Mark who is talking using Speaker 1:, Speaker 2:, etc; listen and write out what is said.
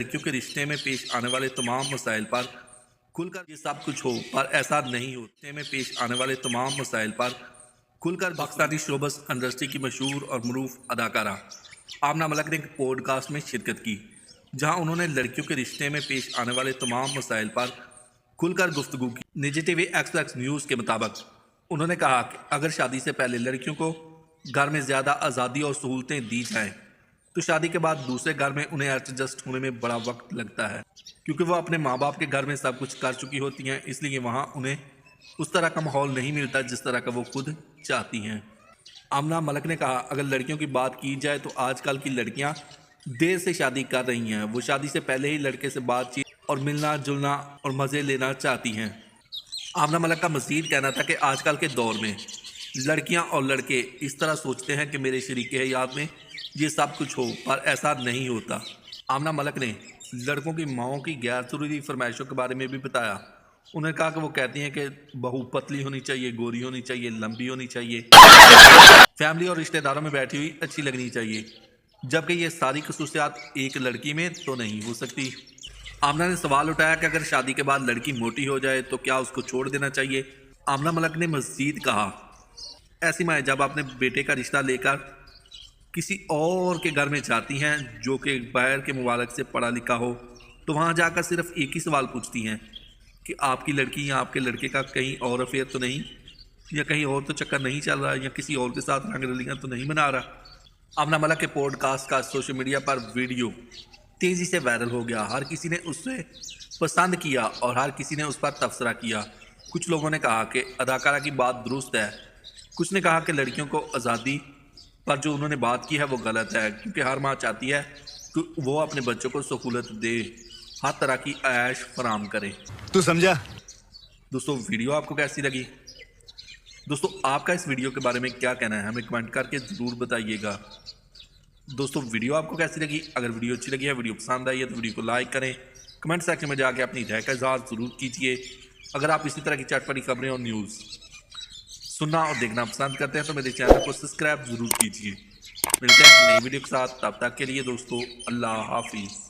Speaker 1: लड़कियों के रिश्ते में पेश आने वाले तमाम मसाइल पर खुलकर ये सब कुछ हो, पर ऐसा नहीं हो। रिश्ते में पेश आने वाले तमाम मसाइल पर खुलकर पाकिस्तानी शोबस इंडस्ट्री की मशहूर और मरूफ अदाकारा आमना मलिक ने एक पॉडकास्ट में शिरकत की, जहां उन्होंने लड़कियों के रिश्ते में पेश आने वाले तमाम मसाइल पर खुलकर गुफ्तगू की। निजी टीवी एक्सप्रेस न्यूज़ के मुताबिक उन्होंने कहा कि अगर शादी से पहले लड़कियों को घर में ज़्यादा आज़ादी और सहूलतें दी जाएं, तो शादी के बाद दूसरे घर में उन्हें एडजस्ट होने में बड़ा वक्त लगता है, क्योंकि वो अपने माँ बाप के घर में सब कुछ कर चुकी होती हैं। इसलिए वहाँ उन्हें उस तरह का माहौल नहीं मिलता जिस तरह का वो खुद चाहती हैं। आमना मलिक ने कहा, अगर लड़कियों की बात की जाए तो आजकल की लड़कियां देर से शादी कर रही हैं। वो शादी से पहले ही लड़के से बातचीत और मिलना जुलना और मज़े लेना चाहती हैं। आमना मलिक का मज़ीद कहना था कि आजकल के दौर में लड़कियां और लड़के इस तरह सोचते हैं कि मेरे शरीके हयात में ये सब कुछ हो, पर ऐसा नहीं होता। आमना मलिक ने लड़कों की माओं की गैर ज़रूरी फरमाइशों के बारे में भी बताया। उन्होंने कहा कि वो कहती हैं कि बहू पतली होनी चाहिए, गोरी होनी चाहिए, लंबी होनी चाहिए, फैमिली और रिश्तेदारों में बैठी हुई अच्छी लगनी चाहिए, जबकि ये सारी खसूसियात एक लड़की में तो नहीं हो सकती। आमना ने सवाल उठाया कि अगर शादी के बाद लड़की मोटी हो जाए तो क्या उसको छोड़ देना चाहिए। आमना मलिक ने मज़ीद कहा, ऐसी माएँ जब अपने बेटे का रिश्ता लेकर किसी और के घर में जाती हैं जो कि बाहर के मुबालक से पढ़ा लिखा हो, तो वहाँ जाकर सिर्फ एक ही सवाल पूछती हैं कि आपकी लड़की या आपके लड़के का कहीं और अफेयर तो नहीं, या कहीं और तो चक्कर नहीं चल रहा, या किसी और के साथ रंग रलियाँ तो नहीं मना रहा। आमना मलिक के पॉडकास्ट का सोशल मीडिया पर वीडियो तेज़ी से वायरल हो गया। हर किसी ने उसे पसंद किया और हर किसी ने उस पर तबसरा किया। कुछ लोगों ने कहा कि अदाकारा की बात दुरुस्त है, कुछ ने कहा कि लड़कियों को आज़ादी पर जो उन्होंने बात की है वो गलत है, क्योंकि हर माँ चाहती है कि वो अपने बच्चों को सहूलत दे, हर तरह की ऐश फराम करे।
Speaker 2: तू समझा?
Speaker 1: दोस्तों, वीडियो आपको कैसी लगी? दोस्तों, आपका इस वीडियो के बारे में क्या कहना है, हमें कमेंट करके ज़रूर बताइएगा। दोस्तों, वीडियो आपको कैसी लगी? अगर वीडियो अच्छी लगी है, वीडियो पसंद आई है तो वीडियो को लाइक करें, कमेंट सेक्शन में जाके अपनी राय का इजहार ज़रूर कीजिए। अगर आप इसी तरह की चटपटी खबरें और न्यूज़ सुनना और देखना पसंद करते हैं तो मेरे चैनल को सब्सक्राइब ज़रूर कीजिए। मिलते हैं नई वीडियो के साथ, तब तक के लिए दोस्तों अल्लाह हाफिज़।